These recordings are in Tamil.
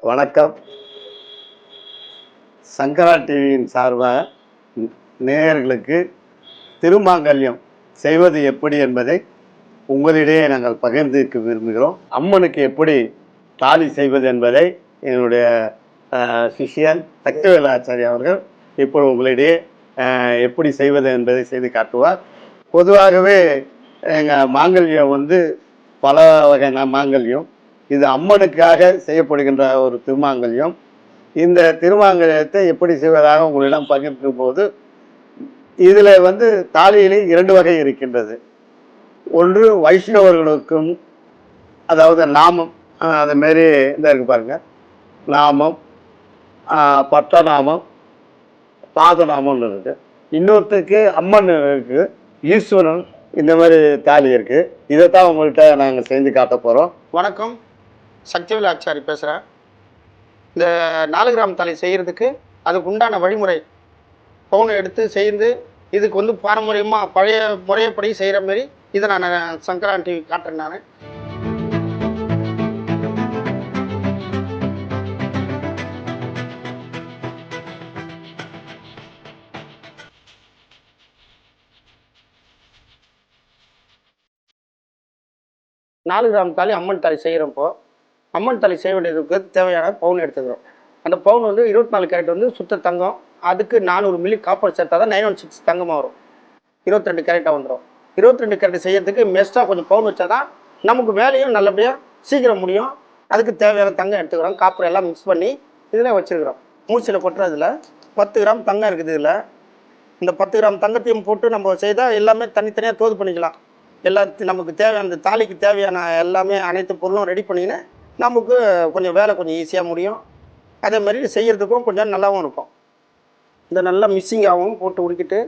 வணக்கம். சங்கரா டிவியின் சார்பாக நேயர்களுக்கு திருமாங்கல்யம் செய்வது எப்படி என்பதை உங்களிடையே நாங்கள் பகிர்ந்திருக்க விரும்புகிறோம். அம்மனுக்கு எப்படி தாலி செய்வது என்பதை என்னுடைய சிஷியன் சக்திவேல் ஆச்சாரியா அவர்கள் இப்போ உங்களிடையே எப்படி செய்வது என்பதை செய்து காட்டுவார். பொதுவாகவே எங்கள் மாங்கல்யம் பல வகையான மாங்கல்யம். இது அம்மனுக்காக செய்யப்படுகின்ற ஒரு திருமாங்கல்யம். இந்த திருமாங்கல்யத்தை எப்படி செய்வதாக உங்களிடம் பகிர்க்கும் போது இதில் தாலியிலே 2 வகை இருக்கின்றது. ஒன்று வைஷ்ணவர்களுக்கும், அதாவது நாமம், அது மாரி இந்த இருக்கு பாருங்க, நாமம், பட்டநாமம், பாதநாமம்னு இருக்கு. இன்னொருத்தருக்கு அம்மன் இருக்கு, ஈஸ்வரன், இந்த மாதிரி தாலி இருக்கு. இதைத்தான் உங்கள்கிட்ட நாங்கள் செஞ்சு காட்ட போகிறோம். வணக்கம், சக்திவேல் ஆச்சாரி பேசுகிறேன். இந்த 4 கிராம் தாலி செய்கிறதுக்கு அதுக்கு உண்டான வழிமுறை பவுனை எடுத்து செய்து இதுக்கு பாரம்பரியமாக பழைய முறையப்படி செய்கிற மாதிரி இதை நான் சங்கரா டிவி காட்டுறேன். நான் 4 கிராம் தாலி அம்மன் தாலி செய்கிறப்போ அம்மன் தாலி செய்ய வேண்டியதுக்கு தேவையான பவுன் எடுத்துக்கிறோம். அந்த பவுன் 24 கேரட் சுத்த தங்கம். அதுக்கு 400 மில்லி காப்பர் சேர்த்தா தான் 916 தங்கமாக வரும். 22 கேரட்டாக வந்துடும். 22 கேரட் செய்யறதுக்கு மெஸ்ட்டாக கொஞ்சம் பவுன் வச்சா தான் நமக்கு வேலையும் நல்லபடியாக சீக்கிரம் முடியும். அதுக்கு தேவையான தங்கம் எடுத்துக்கிறோம். காப்பர் எல்லாம் மிக்ஸ் பண்ணி இதில் வச்சுருக்கிறோம். மூச்சில் கொட்டுறதுல 10 கிராம் தங்கம் இருக்குது. இதில் இந்த 10 கிராம் தங்கத்தையும் போட்டு நம்ம செய்தால் எல்லாமே தனித்தனியாக தோது பண்ணிக்கலாம். எல்லாத்தையும் நமக்கு தேவையான அந்த தாலிக்கு தேவையான எல்லாமே அனைத்து பொருளும் ரெடி பண்ணிங்கன்னா நமக்கு கொஞ்சம் வேலை கொஞ்சம் ஈஸியாக முடியும். அதே மாதிரி செய்கிறதுக்கும் கொஞ்சம் நல்லாவும் இருக்கும். இந்த நல்லா மிக்சிங்காகவும் போட்டு உடுக்கிட்டு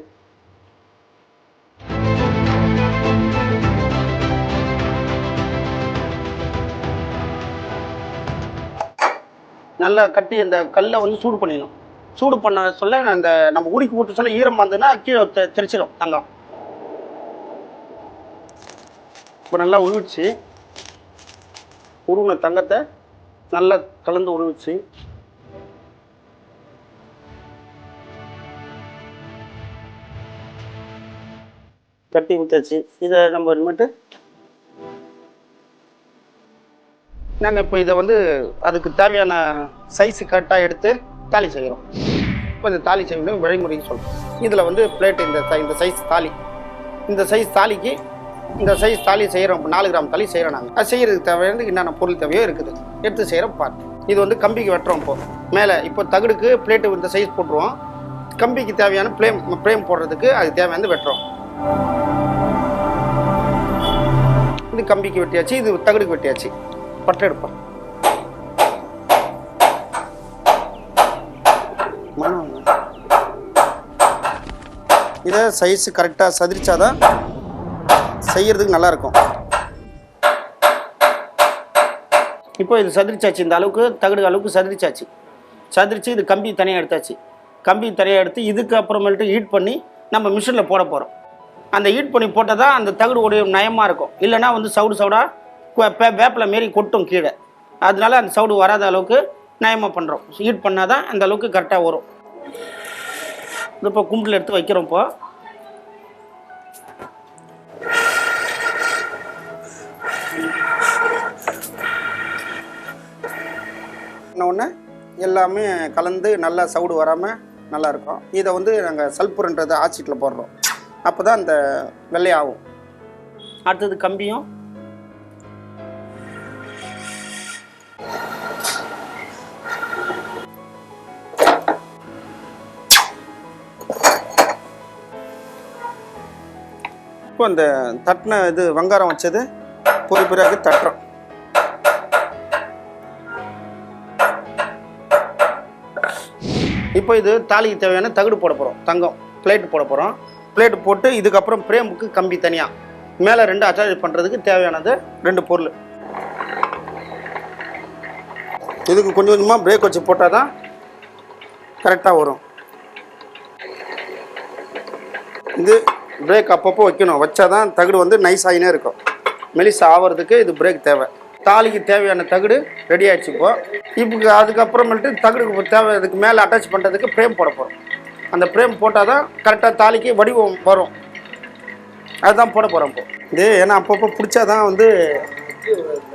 நல்லா கட்டி இந்த கல்லை சூடு பண்ணிடணும். சூடு பண்ண சொல்ல அந்த நம்ம உடுக்கி போட்டு சொல்ல ஈரம் வந்ததுன்னா கீழே தெரிச்சிடும் தங்கம். இப்போ நல்லா உருவிச்சு உருவின தங்கத்தை நல்லா கலந்து உருவிச்சு கட்டி ஊற்றாச்சு. இதை நம்ம இனிமேட்டு நாங்கள் இப்போ இதை அதுக்கு தேவையான சைஸு கரெக்டாக எடுத்து தாலி செய்கிறோம். இப்போ இந்த தாலி செய்யணும் வழிமுறைக்கு சொல்கிறோம். இதில் பிளேட்டு இந்த சைஸ் தாலி, இந்த சைஸ் தாலிக்கு இந்த சைஸ் தாலி செய்கிறோம். 4 கிராம் தாலி செய்கிறோம். நாங்கள் அது செய்கிறதுக்கு தேவையான என்னென்ன பொருள் தேவையோ இருக்குது எடுத்து செய்கிறோம். பார்த்து இது கம்பிக்கு வெட்டுறோம். இப்போ மேலே இப்போ தகுடுக்கு பிளேட்டு இந்த சைஸ் போட்டுருவோம். கம்பிக்கு தேவையான ஃப்ரேம் போடுறதுக்கு அது தேவையான வெட்டுறோம். இது கம்பிக்கு வெட்டியாச்சு, இது தகுடுக்கு வெட்டியாச்சு. பட்டை எடுப்போம். இதை சைஸ் கரெக்டாக சதிரிச்சாதான் செய்யறதுக்கு நல்லா இருக்கும். இப்போ இது சதிரிச்சாச்சு. இந்த அளவுக்கு தகுடு அளவுக்கு சதிரிச்சாச்சு. சதிரிச்சு இது கம்பி தனியாக எடுத்தாச்சு. கம்பி தனியாக எடுத்து இதுக்கு அப்புறமேட்டு ஹீட் பண்ணி நம்ம மிஷினில் போட போகிறோம். அந்த ஹீட் பண்ணி போட்டால் தான் அந்த தகுடு உடைய நயமாக இருக்கும். இல்லைனா சவுடாக வேப்பில் மாரி கொட்டும் கீழே. அதனால அந்த சவுடு வராத அளவுக்கு நயமாக பண்ணுறோம். ஹீட் பண்ணால் தான் அந்த அளவுக்கு கரெக்டாக வரும். இது இப்போ கும்பில் எடுத்து வைக்கிறோம். இப்போ ஒன்று எல்லாமே கலந்து நல்லா சவுடு வராமல் நல்லாயிருக்கும். இதை நாங்கள் சல்புரன்றதை ஆச்சிட்டில் போடுறோம். அப்போ தான் அந்த வெள்ளையாகும். அடுத்தது கம்பியும் இப்போ அந்த தட்டின இது வெங்காரம் வச்சது பிறகு தட்டுறோம். இப்போ இது தாலிக்கு தேவையான தகுடு போட போகிறோம். தங்கம் பிளேட்டு போட போகிறோம். பிளேட்டு போட்டு இதுக்கப்புறம் ஃப்ரேமுக்கு கம்பி தனியாக மேலே 2 அட்டாச் பண்ணுறதுக்கு தேவையானது 2 பொருள். இதுக்கு கொஞ்சம் கொஞ்சமாக பிரேக் வச்சு போட்டால் தான் கரெக்டாக வரும். இது பிரேக் அப்பப்போ வைக்கணும். வச்சா தான் தகுடு நைஸ் ஆகினே இருக்கும். மெலிசா ஆகிறதுக்கு இது பிரேக் தேவை. தாலிக்கு தேவையான தகடு ரெடி ஆகிடுச்சு. இப்போ அதுக்கப்புறமேட்டு தகடுக்கு தேவை, அதுக்கு மேலே அட்டாச் பண்ணுறதுக்கு ஃப்ரேம் போட போகிறோம். அந்த ஃப்ரேம் போட்டால் தான் கரெக்டாக தாலிக்கு வடிவம் வரும். அதுதான் போட போகிறோம் இப்போ. இது ஏன்னா அப்பப்போ பிடிச்சா தான் வந்து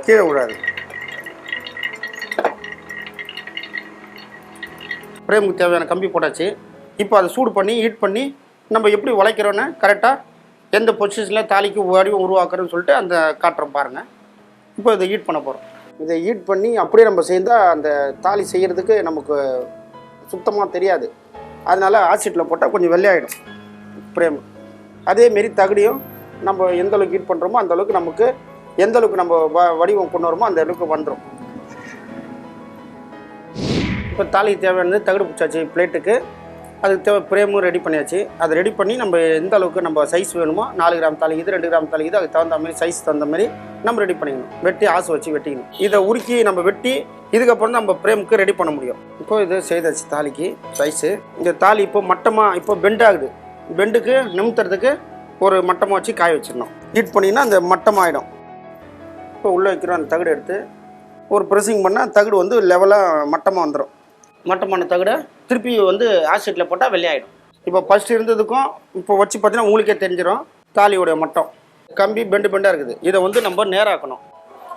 கீழே விடாது. ஃப்ரேமுக்கு தேவையான கம்பி போட்டாச்சு. இப்போ அதை சூடு பண்ணி ஹீட் பண்ணி நம்ம எப்படி உழைக்கிறோன்னு கரெக்டாக எந்த பொசிஷனில் தாலிக்கு வடிவம் உருவாக்குறோன்னு சொல்லிட்டு அந்த காட்டுறோம் பாருங்கள். இப்போ இதை ஹீட் பண்ண போகிறோம். இதை ஹீட் பண்ணி அப்படியே நம்ம செய்தால் அந்த தாலி செய்கிறதுக்கு நமக்கு சுத்தமாக தெரியாது. அதனால் ஆசிட்டில் போட்டால் கொஞ்சம் வெள்ளையாயிடும் ஃப்ரேம். அதேமாரி தகுடியும் நம்ம எந்த அளவுக்கு ஹீட் பண்ணுறோமோ அந்த அளவுக்கு நமக்கு எந்த அளவுக்கு நம்ம வடிவம் கொண்டு வரோமோ அந்த அளவுக்கு வந்துடும். இப்போ தாலிக்கு தேவையானது தகடு பிடிச்சாச்சு பிளேட்டுக்கு. அதுக்கு தேவை ஃப்ரேமும் ரெடி பண்ணியாச்சு. அதை ரெடி பண்ணி நம்ம எந்த அளவுக்கு நம்ம சைஸ் வேணுமோ 4 கிராம் தாலி இது 2 கிராம் தாலி இது அதுக்கு தகுந்த மாதிரி சைஸ் தகுந்த மாதிரி நம்ம ரெடி பண்ணிக்கணும். வெட்டி ஆசை வச்சு வெட்டிக்கணும். இதை உருக்கி நம்ம வெட்டி இதுக்கப்புறம் நம்ம ஃப்ரேமுக்கு ரெடி பண்ண முடியும். இப்போ இது செய்தாச்சு தாலிக்கு சைஸு. இந்த தாலி இப்போ மட்டமாக இப்போ பெண்ட் ஆகுது. பெண்டுக்கு நிமித்துறதுக்கு ஒரு மட்டமாக வச்சு காய வச்சிடணும். ஹீட் பண்ணிங்கன்னா அந்த மட்டமாகிடும். இப்போ உள்ளே வைக்கிறோம். அந்த தகடு எடுத்து ஒரு ப்ரெஸ்ஸிங் பண்ணால் தகடு வந்து லெவலாக மட்டமாக வந்துடும். மட்டமான தகடை திருப்பி வந்து ஆசிட்டில் போட்டால் வெள்ளையாயிடும். இப்போ ஃபஸ்ட்டு இருந்ததுக்கும் இப்போ வச்சு பார்த்தீங்கன்னா உங்களுக்கே தெரிஞ்சிடும் தாலியோடைய மட்டம். கம்பி பெண்டாக இருக்குது. இதை வந்து நம்ம நேராக்கணும்.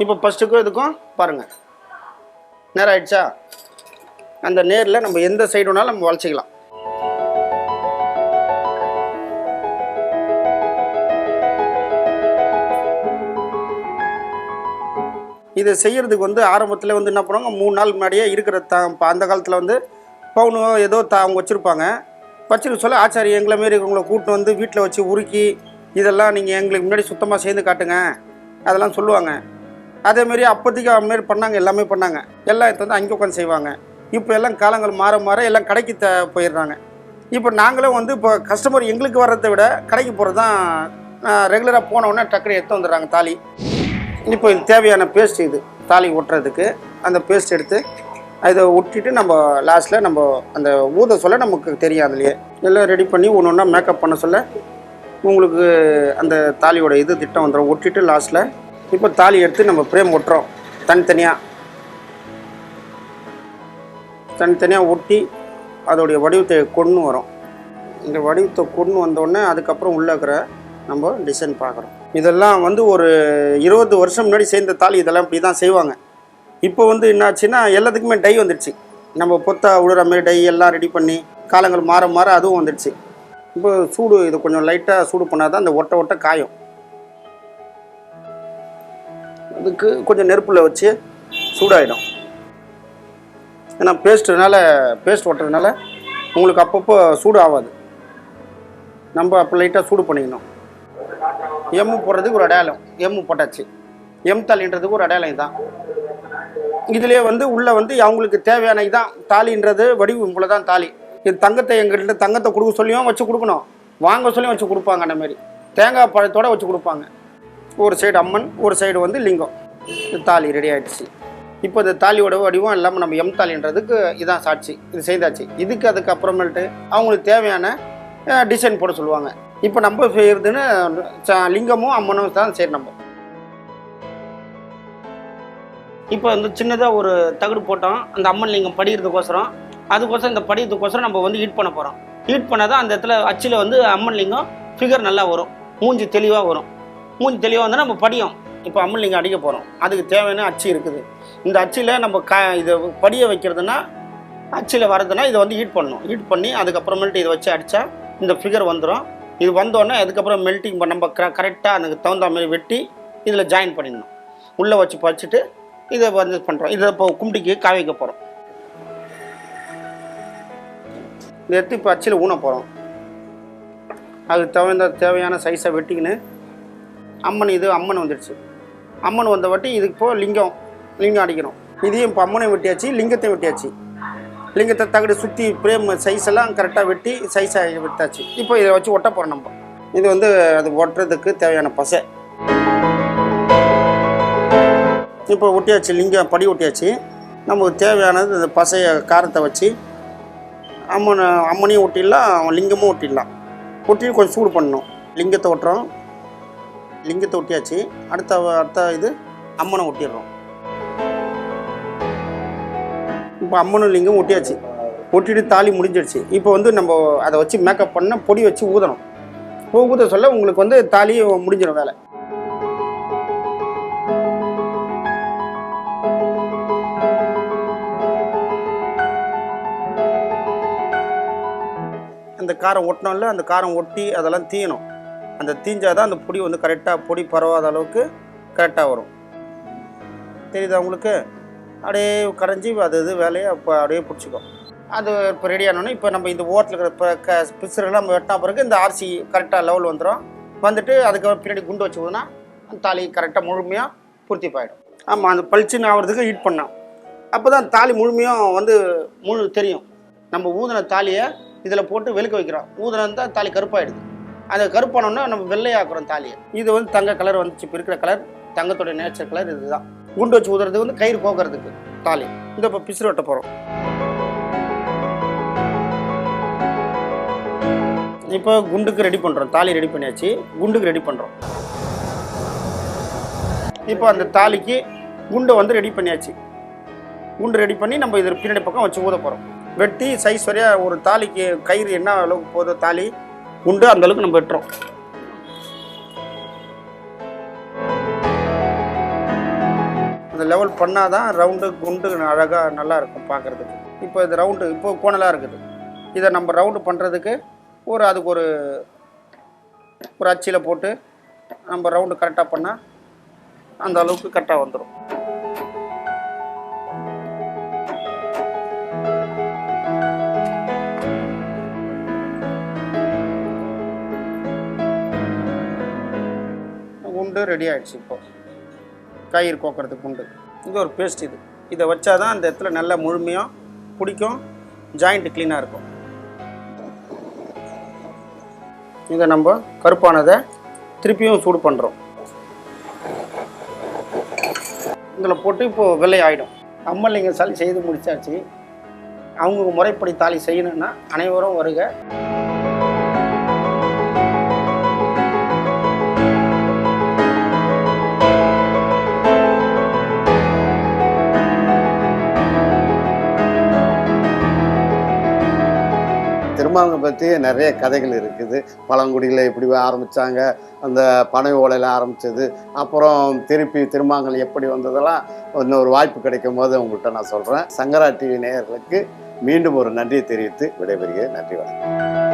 இப்போ ஃபஸ்ட்டுக்கும் இதுக்கும் பாருங்கள் நேராகிடுச்சா. அந்த நேரில் நம்ம எந்த சைடு வேணாலும் நம்ம வளைச்சிக்கலாம். இதை செய்கிறதுக்கு வந்து ஆரம்பத்தில் வந்து என்ன பண்ணுவாங்க, 3 நாள் முன்னாடியே இருக்கிற அந்த காலத்தில் வந்து பவுனோ ஏதோ அவங்க வச்சுருப்பாங்க. வச்சுருக்க சொல்ல ஆச்சாரி எங்களை மாரி உங்களை கூப்பிட்டு வந்து வீட்டில் வச்சு உருக்கி இதெல்லாம் நீங்கள் எங்களுக்கு முன்னாடி சுத்தமாக சேர்ந்து காட்டுங்க அதெல்லாம் சொல்லுவாங்க. அதேமாரி அப்போதைக்கு அதுமாரி பண்ணாங்க. எல்லாமே பண்ணாங்க. எல்லாம் எடுத்து வந்து அங்கே உட்காந்து செய்வாங்க. இப்போ எல்லாம் காலங்கள் மாற மாற எல்லாம் கடைக்கு போயிடுறாங்க. இப்போ நாங்களும் வந்து இப்போ கஸ்டமர் எங்களுக்கு வர்றதை விட கடைக்கு போகிறது தான் ரெகுலராக போனவுடனே டக்குனு எடுத்து வந்துடுறாங்க தாலி. இப்போ இது தேவையான பேஸ்ட், இது தாலி ஒட்டுறதுக்கு அந்த பேஸ்ட் எடுத்து அதை ஒட்டிட்டு நம்ம லாஸ்ட்டில் நம்ம அந்த ஊத சொல்ல நமக்கு தெரியும். அதுலேயே எல்லாம் ரெடி பண்ணி ஒன்று ஒன்றா மேக்கப் பண்ண சொல்ல உங்களுக்கு அந்த தாலியோட இது திட்டம் வந்துடும். ஒட்டிட்டு லாஸ்ட்டில் இப்போ தாலி எடுத்து நம்ம ஃப்ரேம் ஒட்டுறோம். தனித்தனியாக ஒட்டி அதோடைய வடிவத்தை கொண்டு வரோம். இந்த வடிவத்தை கொண்டு வந்தோடனே அதுக்கப்புறம் உள்ளே இருக்கிற நம்ம டிசைன் பார்க்குறோம். இதெல்லாம் வந்து ஒரு 20 வருஷம் முன்னாடி சேர்ந்த தாலி இதெல்லாம் இப்படி தான் செய்வாங்க. இப்போ வந்து என்னாச்சுன்னா எல்லாத்துக்குமே டை வந்துடுச்சு. நம்ம பொத்தா விடுற மாதிரி டை எல்லாம் ரெடி பண்ணி காலங்கள் மாற மாற அதுவும் வந்துடுச்சு. இப்போ சூடு இது கொஞ்சம் லைட்டாக சூடு பண்ணால் தான் அந்த ஒட்ட காயும். அதுக்கு கொஞ்சம் நெருப்பில் வச்சு சூடாகிடும். ஏன்னா பேஸ்ட் ஒட்டுறதுனால உங்களுக்கு அப்பப்போ சூடு ஆகாது. நம்ம அப்போ லைட்டாக சூடு பண்ணிக்கணும். எம்மு போடுறதுக்கு ஒரு அடையாளம். எம்மு போட்டாச்சு. எம் தாலின்றதுக்கு ஒரு அடையாளம் இதுதான். இதுலேயே வந்து உள்ளே வந்து அவங்களுக்கு தேவையான இதுதான் தாலின்றது வடிவம் இவ்வளோ தான் தாலி. இது தங்கத்தை எங்கள்கிட்ட தங்கத்தை கொடுக்க சொல்லியும் வச்சு கொடுக்கணும், வாங்க சொல்லியும் வச்சு கொடுப்பாங்க. அந்த மாதிரி தேங்காய் பழத்தோடு வச்சு கொடுப்பாங்க. ஒரு சைடு அம்மன், ஒரு சைடு வந்து லிங்கம். தாலி ரெடி ஆகிடுச்சு. இப்போ இந்த தாலியோட வடிவம் இல்லாமல் நம்ம எம் தாலின்றதுக்கு இதான் சாட்சி. இது செய்தாச்சு. அதுக்கு அப்புறமேட்டு அவங்களுக்கு தேவையான டிசைன் போட சொல்லுவாங்க. இப்போ நம்ம செய்கிறதுன்னு லிங்கமும் அம்மனும் தான் சரி. நம்ம இப்போ வந்து சின்னதாக ஒரு தகடு போட்டோம் அந்த அம்மன் லிங்கம் படிக்கிறதுக்கோசரம். அதுக்கோசரம் இந்த படிக்கிறதுக்கோசரம் நம்ம வந்து ஹீட் பண்ண போகிறோம். ஹீட் பண்ணால் தான் அந்த இடத்துல அச்சில் வந்து அம்மன் லிங்கம் ஃபிகர் நல்லா வரும். மூஞ்சி தெளிவாக வரும். மூஞ்சி தெளிவாக வந்தால் நம்ம படியும். இப்போ அம்மன் லிங்கம் அடிக்க போகிறோம். அதுக்கு தேவையான அச்சு இருக்குது. இந்த அச்சில் நம்ம இதை படிய வைக்கிறதுனா அச்சில் வரதுன்னா இதை வந்து ஹீட் பண்ணணும். ஹீட் பண்ணி அதுக்கப்புறமேட்டு இதை வச்சு அடித்தா இந்த ஃபிகர் வந்துடும். இது வந்தோடனே அதுக்கப்புறம் மெல்ட்டிங் நம்ம கரெக்டாக அதுக்கு தகுந்த மாதிரி வெட்டி இதில் ஜாயின் பண்ணிடணும். உள்ளே வச்சு பறிச்சுட்டு இதை வந்து பண்ணுறோம். இதை இப்போ கும்பிடிக்கு காய வைக்க போகிறோம். இதை எடுத்து இப்போ அச்சில் ஊன போகிறோம். அதுக்கு தேவையான சைஸை வெட்டிக்கின்னு அம்மன் வந்துடுச்சு. அம்மன் வந்த வாட்டி இதுக்கு இப்போ லிங்கம் அடிக்கணும். இதையும் இப்போ அம்மனை வெட்டியாச்சு, லிங்கத்தையும் வெட்டியாச்சு. லிங்கத்தை தகடு சுற்றி பிரேம் சைஸ் எல்லாம் கரெக்டாக வெட்டி சைஸாக விட்டாச்சு. இப்போ இதை வச்சு ஒட்ட போகிறோம். நம்ம இது வந்து அது ஒட்டுறதுக்கு தேவையான பசை இப்போ ஒட்டியாச்சு. லிங்கம் படி ஒட்டியாச்சு. நமக்கு தேவையானது இந்த பசையை காரத்தை வச்சு அம்மனையும் ஒட்டிடலாம், லிங்கமும் ஒட்டிடலாம். ஒட்டி கொஞ்சம் சூடு பண்ணணும். லிங்கத்தை ஒட்டுறோம். லிங்கத்தை ஒட்டியாச்சு. அடுத்த இது அம்மனை ஒட்டிடுறோம். இப்போ அம்மனும் லிங்கம் ஒட்டியாச்சு. ஒட்டிட்டு தாலி முடிஞ்சிடுச்சு. இப்போ வந்து நம்ம அதை வச்சு மேக்கப் பண்ண பொடி வச்சு ஊதணும். ஊத சொல்ல உங்களுக்கு வந்து தாலி முடிஞ்சிடும் வேலை. அந்த காரம் ஒட்டினோம்ல, அந்த காரம் ஒட்டி அதெல்லாம் தீயணும். அந்த தீஞ்சாதான் அந்த பொடி வந்து கரெக்டாக பொடி பரவாத அளவுக்கு கரெக்டாக வரும். தெரியுதா உங்களுக்கு? அப்படியே கரைஞ்சி அது வேலையை அப்போ அப்படியே பிடிச்சிக்கும். அது இப்போ ரெடி ஆனோன்னா இப்போ நம்ம இந்த ஓட்டில் இருக்கிற பிசுறுலாம் நம்ம வெட்டினா பிறகு இந்த ஆர்சி கரெக்டாக லெவல் வந்துடும். வந்துட்டு அதுக்கு பின்னாடி குண்டு வச்சு ஊதுனா அந்த தாலி கரெக்டாக முழுமையாக பூர்த்தி போயிடும். ஆமாம், அந்த பளிச்சுன்னு ஆகிறதுக்கு ஹீட் பண்ணோம். அப்போ தான் தாலி முழுமையாக வந்து தெரியும். நம்ம ஊதின தாலியை இதில் போட்டு வெளுக்க வைக்கிறோம். ஊதினம் தான் தாலி கருப்பாயிடுது. அந்த கருப்பானோன்னா நம்ம வெள்ளையாக்குறோம் தாலியை. இது வந்து தங்க கலர் வந்துச்சு. இப்போ இருக்கிற கலர் தங்கத்தோட நேச்சர் கலர் இதுதான். குண்டு வச்சு ஊதுறதுக்கு வந்து கயிறு கோக்கிறதுக்கு தாலி. இந்த இப்போ பிசுறு வெட்ட போகிறோம். இப்போ குண்டுக்கு ரெடி பண்ணுறோம். தாலி ரெடி பண்ணியாச்சு, குண்டுக்கு ரெடி பண்ணுறோம். இப்போ அந்த தாலிக்கு குண்டை வந்து ரெடி பண்ணியாச்சு. குண்டு ரெடி பண்ணி நம்ம இதில் பின்னாடி பக்கம் வச்சு ஊத போகிறோம். வெட்டி சைஸ் வரையாக ஒரு தாலிக்கு கயிறு என்ன அளவுக்கு போதோ தாலி குண்டு அந்த அளவுக்கு நம்ம வெட்டுறோம். அந்த லெவல் பண்ணால் தான் ரவுண்டு குண்டு அழகாக நல்லா இருக்கும் பார்க்குறதுக்கு. இப்போ இது ரவுண்டு இப்போ கோணலாக இருக்குது. இதை நம்ம ரவுண்டு பண்ணுறதுக்கு அதுக்கு ஒரு அச்சியில் போட்டு நம்ம ரவுண்டு கரெக்டாக பண்ணால் அந்த அளவுக்கு கரெக்டாக வந்துடும். குண்டு ரெடி ஆகிடுச்சு. இப்போ கயிறு கோக்கிறதுக்கு குண்டு. இது ஒரு பேஸ்ட். இதை வச்சா தான் அந்த இடத்துல நல்லா முழுமையாக பிடிக்கும், ஜாயிண்ட்டு க்ளீனாக இருக்கும். இதை நம்ம கருப்பானதை திருப்பியும் சூடு பண்ணுறோம். இதில் போட்டு இப்போது வெள்ளை ஆகிடும். அம்மலிங்க சாலி செய்து முடிச்சாச்சு. அவங்க முறைப்படி தாலி செய்யணுன்னா அனைவரும் வருக. திருமாவளவனை பற்றி நிறைய கதைகள் இருக்குது. பழங்குடியில் எப்படி ஆரம்பித்தாங்க, அந்த பனை ஓலையில் ஆரம்பித்தது, அப்புறம் திருப்பி திருமாங்கல் எப்படி வந்ததெல்லாம் இன்னொரு வாய்ப்பு கிடைக்கும் போது உங்கள்கிட்ட நான் சொல்கிறேன். சங்கரா டிவி நேயர்களுக்கு மீண்டும் ஒரு நன்றியை தெரிவித்து விடைபெறுகிறேன். நன்றி, வணக்கம்.